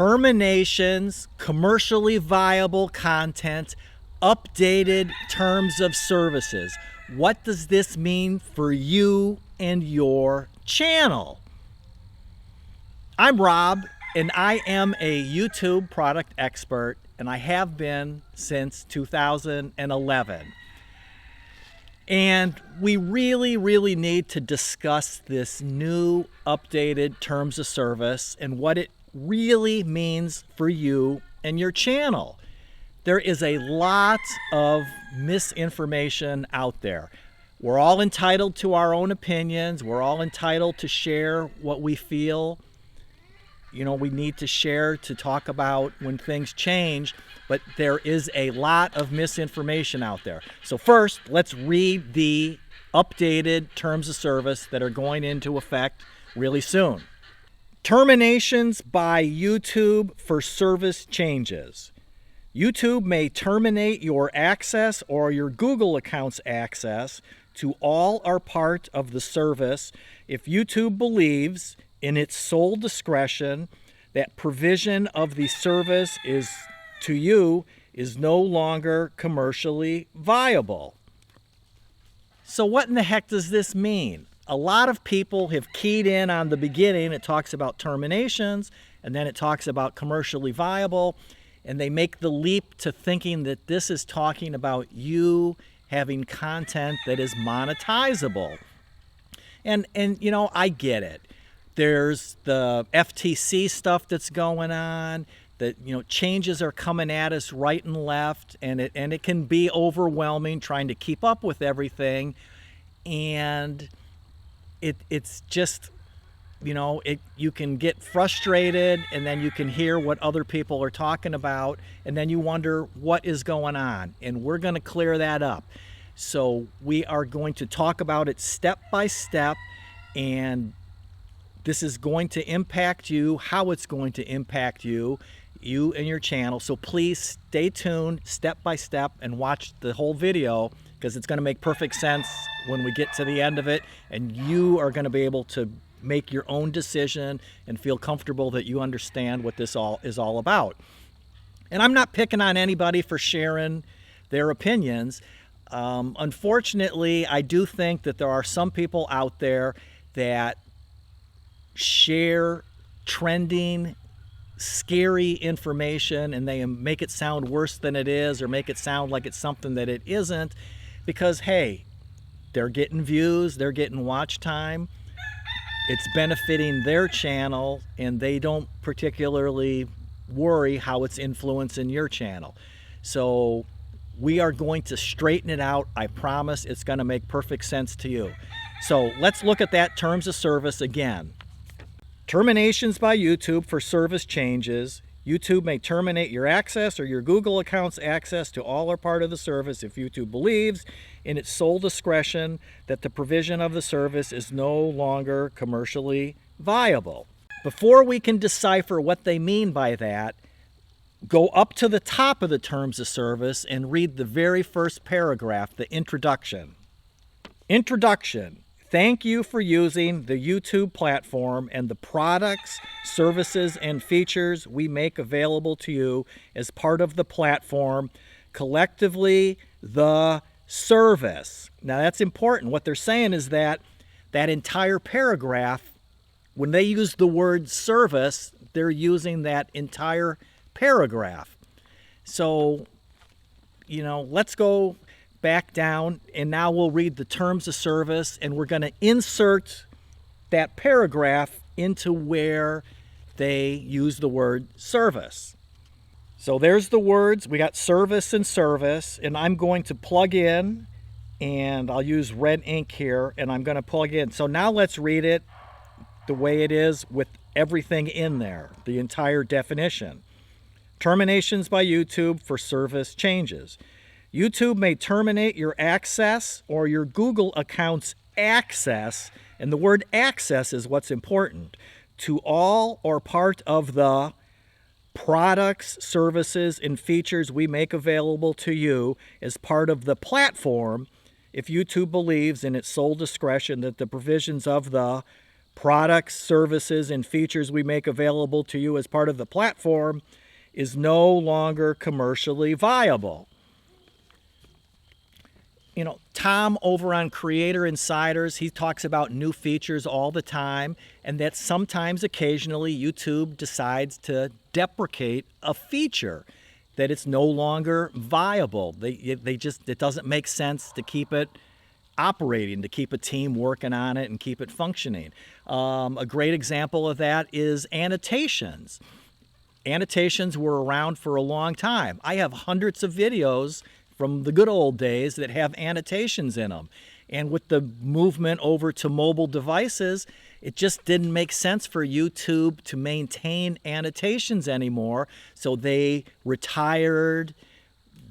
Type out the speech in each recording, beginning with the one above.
Terminations, commercially viable content, updated terms of services. What does this mean for you and your channel? I'm Rob, and I am a YouTube product expert, and I have been since 2011. And we really need to discuss this new updated terms of service and what it really means for you and your channel. There is a lot of misinformation out there. We're all entitled to our own opinions. We're all entitled to share what we feel. You know, we need to share to talk about when things change, but there is a lot of misinformation out there. So first, let's read the updated terms of service that are going into effect really soon. Terminations by YouTube for service changes. YouTube may terminate your access or your Google account's access to all or part of the service if YouTube believes, in its sole discretion, that provision of the service is no longer commercially viable. So what in the heck does this mean? A lot of people have keyed in on the beginning. It talks about terminations, and then it talks about commercially viable, and they make the leap to thinking that this is talking about you having content that is monetizable. And you know, I get it. There's the FTC stuff that's going on, that, you know, changes are coming at us right and left, and it can be overwhelming trying to keep up with everything. And it's just, you know, you can get frustrated, and then you can hear what other people are talking about, and then you wonder what is going on. And we're going to clear that up. So we are going to talk about it step by step, and this is going to impact you, how it's going to impact you and your channel. So please stay tuned step by step and watch the whole video, because it's going to make perfect sense when we get to the end of it, and you are going to be able to make your own decision and feel comfortable that you understand what this all is all about. And I'm not picking on anybody for sharing their opinions. Unfortunately, I do think that there are some people out there that share trending, scary information, and they make it sound worse than it is, or make it sound like it's something that it isn't, because hey, they're getting views, they're getting watch time, it's benefiting their channel, and they don't particularly worry how it's influencing your channel. So we are going to straighten it out. I promise it's going to make perfect sense to you. So let's look at that terms of service again. Terminations by YouTube for service changes. YouTube may terminate your access or your Google account's access to all or part of the service if YouTube believes, in its sole discretion, that the provision of the service is no longer commercially viable. Before we can decipher what they mean by that, go up to the top of the terms of service and read the very first paragraph, the introduction. Introduction. Thank you for using the YouTube platform and the products, services, and features we make available to you as part of the platform, collectively the service. Now that's important. What they're saying is that entire paragraph, when they use the word service, they're using that entire paragraph. So, you know, let's go back down, and now we'll read the terms of service, and we're going to insert that paragraph into where they use the word service. So there's the words. We got service and service, and I'm going to plug in, and I'll use red ink here, and I'm going to plug in. So now let's read it the way it is with everything in there, the entire definition. Terminations by YouTube for service changes. YouTube may terminate your access or your Google account's access, and the word access is what's important, to all or part of the products, services, and features we make available to you as part of the platform if YouTube believes in its sole discretion that the provisions of the products, services, and features we make available to you as part of the platform is no longer commercially viable. You know, Tom over on Creator Insiders, he talks about new features all the time, and that sometimes, occasionally, YouTube decides to deprecate a feature, that it's no longer viable. It doesn't make sense to keep it operating, to keep a team working on it and keep it functioning. A great example of that is annotations. Annotations were around for a long time. I have hundreds of videos from the good old days that have annotations in them. And with the movement over to mobile devices, it just didn't make sense for YouTube to maintain annotations anymore. So they retired,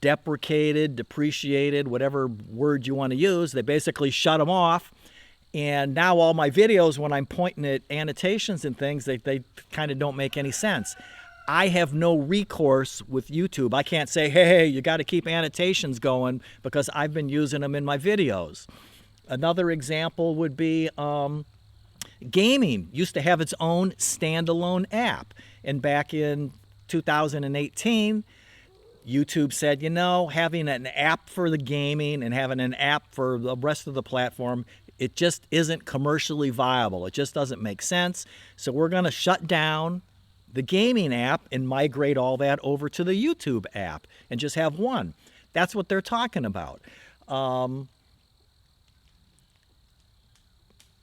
deprecated, depreciated, whatever word you want to use. They basically shut them off. And now all my videos, when I'm pointing at annotations and things, they kind of don't make any sense. I have no recourse with YouTube. I can't say, hey, you got to keep annotations going because I've been using them in my videos. Another example would be gaming used to have its own standalone app. And back in 2018, YouTube said, you know, having an app for the gaming and having an app for the rest of the platform, it just isn't commercially viable. It just doesn't make sense. So we're going to shut down the gaming app and migrate all that over to the YouTube app and just have one. That's what they're talking about.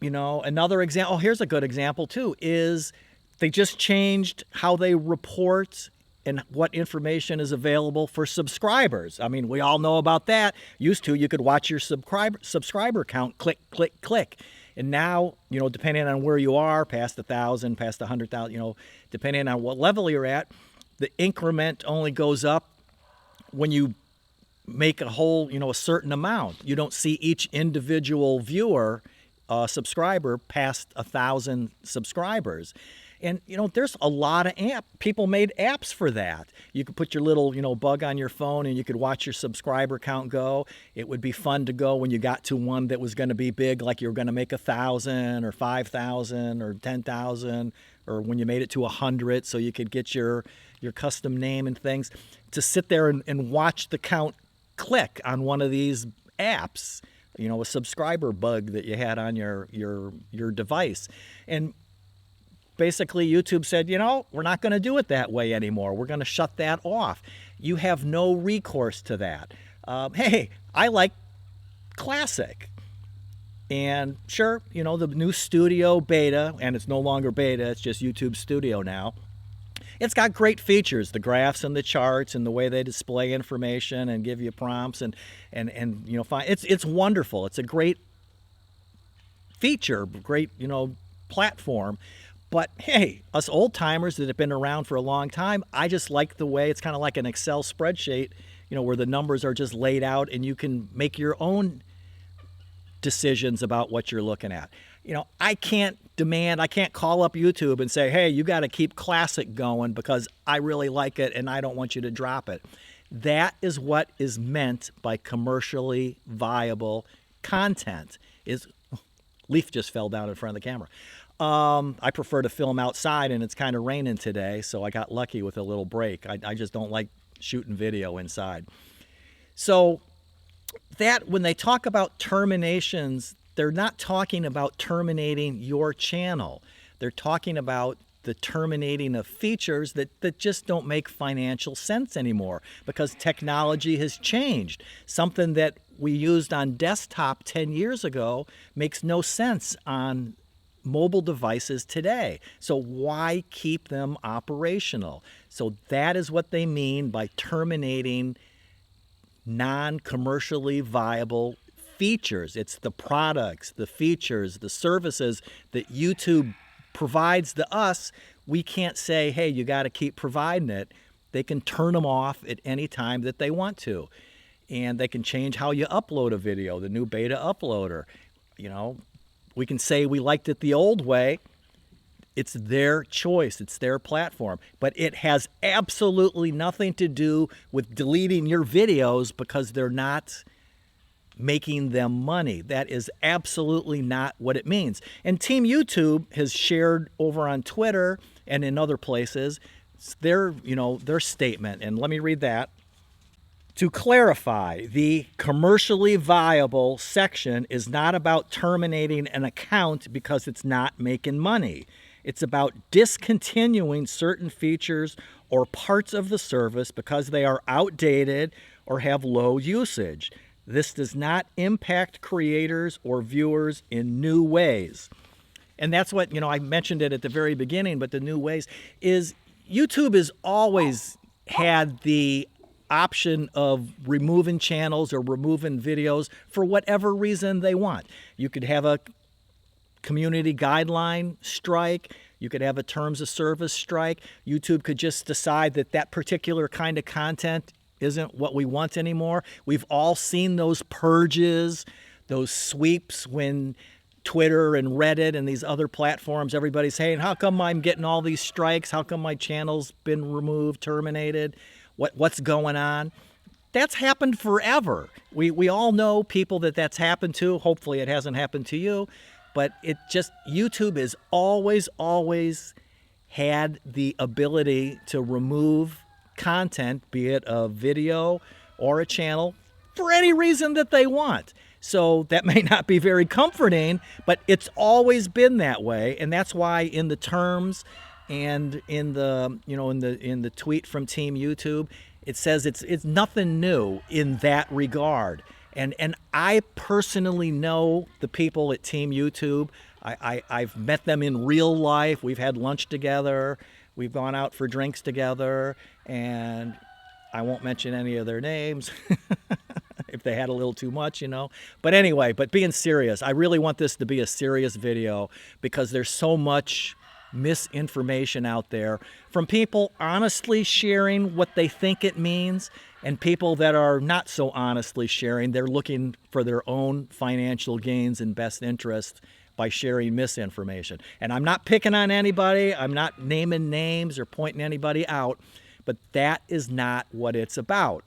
You know, another example, here's a good example too, is they just changed how they report and what information is available for subscribers. I mean, we all know about that. Used to, you could watch your subscriber count, click, click, click. And now, you know, depending on where you are, past 1,000, past 100,000, you know, depending on what level you're at, the increment only goes up when you make a whole, you know, a certain amount. You don't see each individual viewer, subscriber, past 1,000 subscribers. And, you know, there's a lot of people made apps for that. You could put your little, you know, bug on your phone and you could watch your subscriber count go. It would be fun to go when you got to one that was going to be big, like you were going to make 1,000 or 5,000 or 10,000, or when you made it to 100, so you could get your custom name and things. To sit there and watch the count click on one of these apps, you know, a subscriber bug that you had on your device. And basically, YouTube said, you know, we're not going to do it that way anymore. We're going to shut that off. You have no recourse to that. Hey, I like Classic. And sure, you know, the new Studio beta, and it's no longer beta, it's just YouTube Studio now. It's got great features, the graphs and the charts and the way they display information and give you prompts and you know, it's wonderful. It's a great feature, great, you know, platform. But hey, us old timers that have been around for a long time, I just like the way it's kind of like an Excel spreadsheet, you know, where the numbers are just laid out and you can make your own decisions about what you're looking at. You know, I can't call up YouTube and say, hey, you got to keep Classic going because I really like it and I don't want you to drop it. That is what is meant by commercially viable content. Leaf just fell down in front of the camera. I prefer to film outside, and it's kind of raining today, so I got lucky with a little break. I just don't like shooting video inside. So that when they talk about terminations, they're not talking about terminating your channel. They're talking about the terminating of features that just don't make financial sense anymore because technology has changed. Something that we used on desktop 10 years ago makes no sense on mobile devices today. So why keep them operational? So that is what they mean by terminating non-commercially viable features. It's the products, the features, the services that YouTube provides to us. We can't say, hey, you got to keep providing it. They can turn them off at any time that they want to. And they can change how you upload a video, the new beta uploader. You know, we can say we liked it the old way. It's their choice. It's their platform. But it has absolutely nothing to do with deleting your videos because they're not making them money. That is absolutely not what it means. And Team YouTube has shared over on Twitter and in other places their statement. And let me read that. To clarify, the commercially viable section is not about terminating an account because it's not making money. It's about discontinuing certain features or parts of the service because they are outdated or have low usage. This does not impact creators or viewers in new ways. And that's what, I mentioned it at the very beginning, but the new ways is YouTube has always had the option of removing channels or removing videos for whatever reason they want. You could have a community guideline strike. You could have a terms of service strike. YouTube could just decide that that particular kind of content isn't what we want anymore. We've all seen those purges, those sweeps when Twitter and Reddit and these other platforms, everybody's saying, how come I'm getting all these strikes? How come my channel's been removed, terminated? What's going on? That's happened forever. We all know people that's happened to. Hopefully it hasn't happened to you. But YouTube has always had the ability to remove content, be it a video or a channel, for any reason that they want. So that may not be very comforting, but it's always been that way. And that's why in the terms and in the in the tweet from Team YouTube, it says it's nothing new in that regard. And I personally know the people at Team YouTube. I've met them in real life. We've had lunch together. We've gone out for drinks together, and I won't mention any of their names if they had a little too much, But anyway, being serious, I really want this to be a serious video because there's so much misinformation out there from people honestly sharing what they think it means and people that are not so honestly sharing. They're looking for their own financial gains and best interest by sharing misinformation. And I'm not picking on anybody. I'm not naming names or pointing anybody out, but that is not what it's about.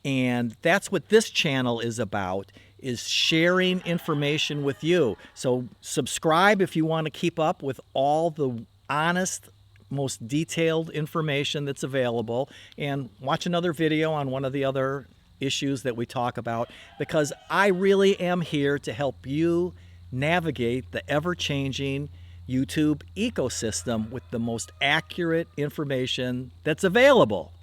And that's what this channel is about, is sharing information with you. So subscribe if you want to keep up with all the honest, most detailed information that's available, and watch another video on one of the other issues that we talk about, because I really am here to help you navigate the ever-changing YouTube ecosystem with the most accurate information that's available.